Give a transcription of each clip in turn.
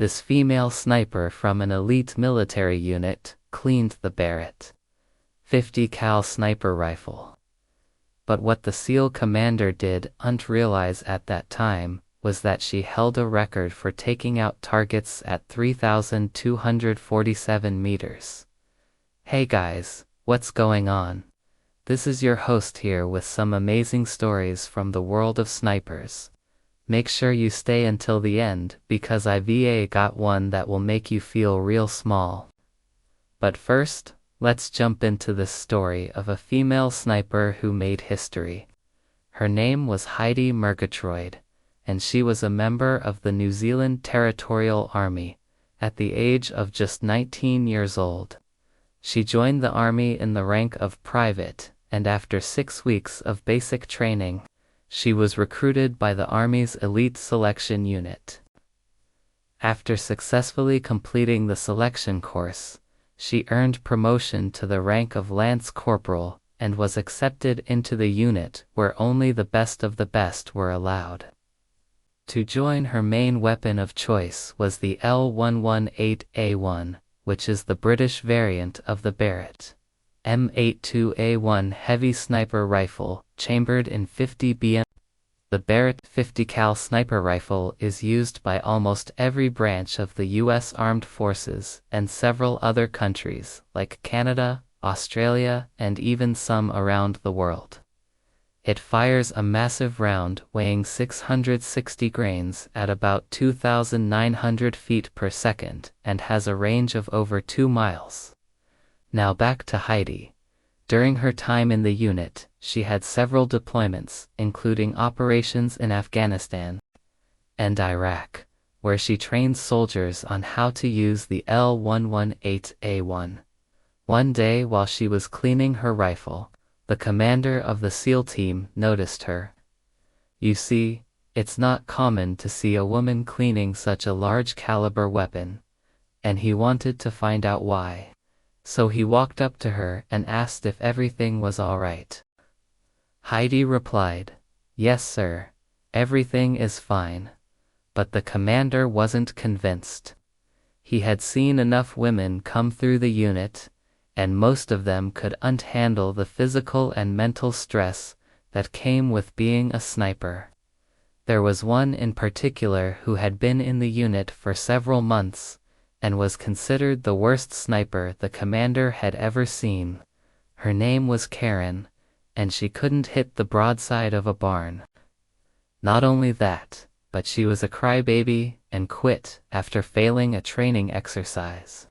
This female sniper from an elite military unit cleaned the Barrett 50 cal sniper rifle. But what the SEAL commander didn't realize at that time was that she held a record for taking out targets at 3,247 meters. Hey guys, what's going on? This is your host here with some amazing stories from the world of snipers. Make sure you stay until the end because I've got one that will make you feel real small. But first, let's jump into this story of a female sniper who made history. Her name was Heidi Murgatroyd, and she was a member of the New Zealand Territorial Army at the age of just 19 years old. She joined the army in the rank of private, and after 6 weeks of basic training, she was recruited by the Army's elite selection unit. After successfully completing the selection course, she earned promotion to the rank of Lance Corporal and was accepted into the unit where only the best of the best were allowed. To join, her main weapon of choice was the L118A1, which is the British variant of the Barrett M82A1 heavy sniper rifle, chambered in 50 BM. The Barrett 50 cal sniper rifle is used by almost every branch of the U.S. Armed Forces and several other countries like Canada, Australia, and even some around the world. It fires a massive round weighing 660 grains at about 2,900 feet per second and has a range of over 2 miles. Now back to Heidi. During her time in the unit, she had several deployments, including operations in Afghanistan and Iraq, where she trained soldiers on how to use the L118A1. One day while she was cleaning her rifle, the commander of the SEAL team noticed her. You see, it's not common to see a woman cleaning such a large caliber weapon, and he wanted to find out why. So he walked up to her and asked if everything was all right. Heidi replied, "Yes, sir, everything is fine." But the commander wasn't convinced. He had seen enough women come through the unit, and most of them couldn't handle the physical and mental stress that came with being a sniper. There was one in particular who had been in the unit for several months, and was considered the worst sniper the commander had ever seen. Her name was Karen, and she couldn't hit the broadside of a barn. Not only that, but she was a crybaby and quit after failing a training exercise.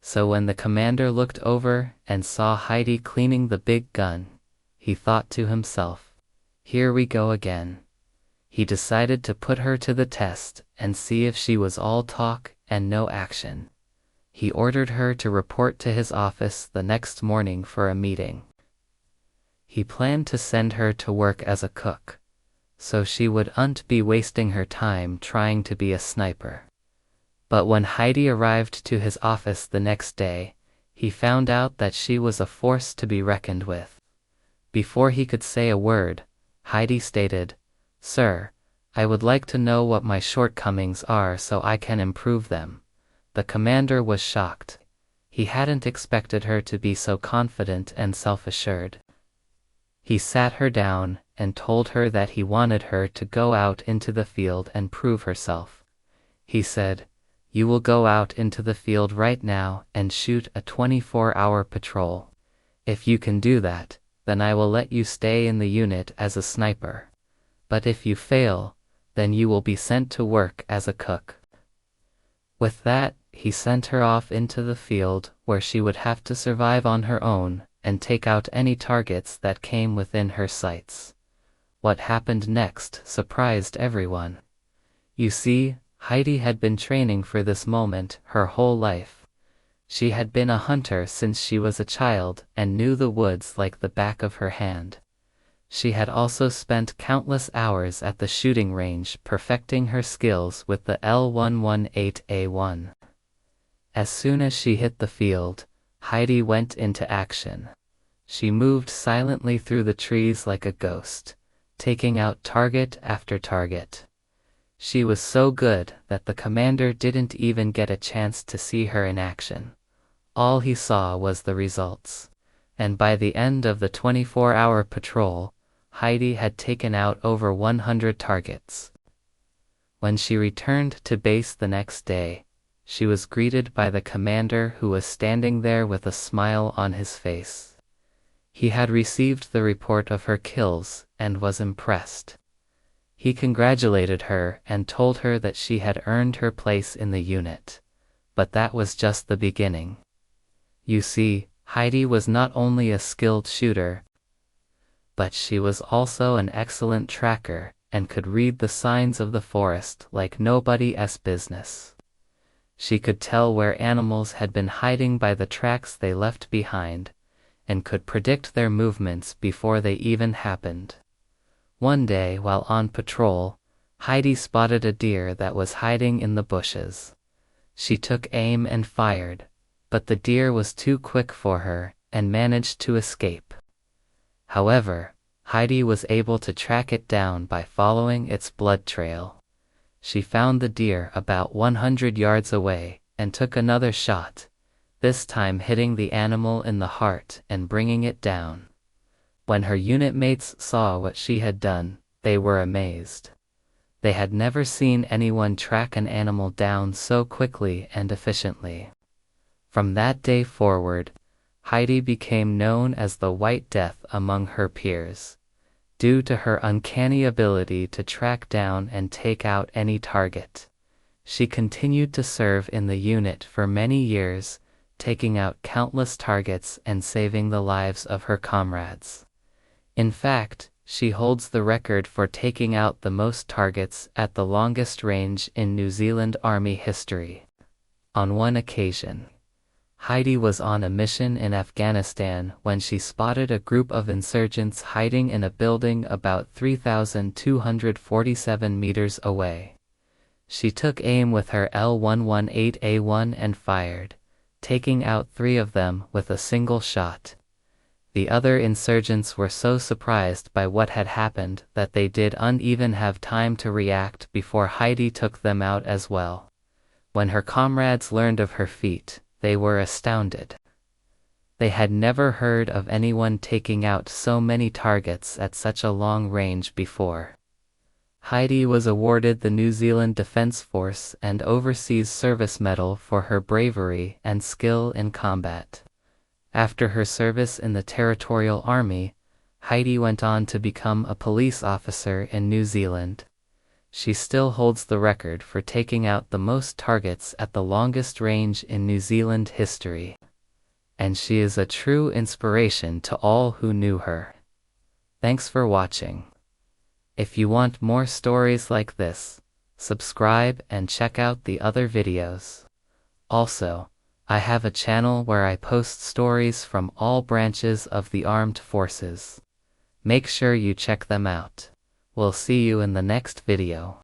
So when the commander looked over and saw Heidi cleaning the big gun, he thought to himself, "Here we go again." He decided to put her to the test and see if she was all talk and no action. He ordered her to report to his office the next morning for a meeting. He planned to send her to work as a cook, so she wouldn't be wasting her time trying to be a sniper. But when Heidi arrived to his office the next day, he found out that she was a force to be reckoned with. Before he could say a word, Heidi stated, "Sir, I would like to know what my shortcomings are so I can improve them." The commander was shocked. He hadn't expected her to be so confident and self-assured. He sat her down and told her that he wanted her to go out into the field and prove herself. He said, "You will go out into the field right now and shoot a 24-hour patrol. If you can do that, then I will let you stay in the unit as a sniper. But if you fail, then you will be sent to work as a cook." With that, he sent her off into the field where she would have to survive on her own and take out any targets that came within her sights. What happened next surprised everyone. You see, Heidi had been training for this moment her whole life. She had been a hunter since she was a child and knew the woods like the back of her hand. She had also spent countless hours at the shooting range perfecting her skills with the L118A1. As soon as she hit the field, Heidi went into action. She moved silently through the trees like a ghost, taking out target after target. She was so good that the commander didn't even get a chance to see her in action. All he saw was the results. And by the end of the 24-hour patrol, Heidi had taken out over 100 targets. When she returned to base the next day, she was greeted by the commander, who was standing there with a smile on his face. He had received the report of her kills and was impressed. He congratulated her and told her that she had earned her place in the unit. But that was just the beginning. You see, Heidi was not only a skilled shooter, but she was also an excellent tracker and could read the signs of the forest like nobody's business. She could tell where animals had been hiding by the tracks they left behind, and could predict their movements before they even happened. One day while on patrol, Heidi spotted a deer that was hiding in the bushes. She took aim and fired, but the deer was too quick for her and managed to escape. However, Heidi was able to track it down by following its blood trail. She found the deer about 100 yards away and took another shot, this time hitting the animal in the heart and bringing it down. When her unit mates saw what she had done, they were amazed. They had never seen anyone track an animal down so quickly and efficiently. From that day forward, Heidi became known as the White Death among her peers, due to her uncanny ability to track down and take out any target. She continued to serve in the unit for many years, taking out countless targets and saving the lives of her comrades. In fact, she holds the record for taking out the most targets at the longest range in New Zealand Army history. On one occasion, Heidi was on a mission in Afghanistan when she spotted a group of insurgents hiding in a building about 3,247 meters away. She took aim with her L118A1 and fired, taking out 3 of them with a single shot. The other insurgents were so surprised by what had happened that they didn't even have time to react before Heidi took them out as well. When her comrades learned of her feat, they were astounded. They had never heard of anyone taking out so many targets at such a long range before. Heidi was awarded the New Zealand Defence Force and Overseas Service Medal for her bravery and skill in combat. After her service in the Territorial Army, Heidi went on to become a police officer in New Zealand. She still holds the record for taking out the most targets at the longest range in New Zealand history. And she is a true inspiration to all who knew her. Thanks for watching. If you want more stories like this, subscribe and check out the other videos. Also, I have a channel where I post stories from all branches of the armed forces. Make sure you check them out. We'll see you in the next video.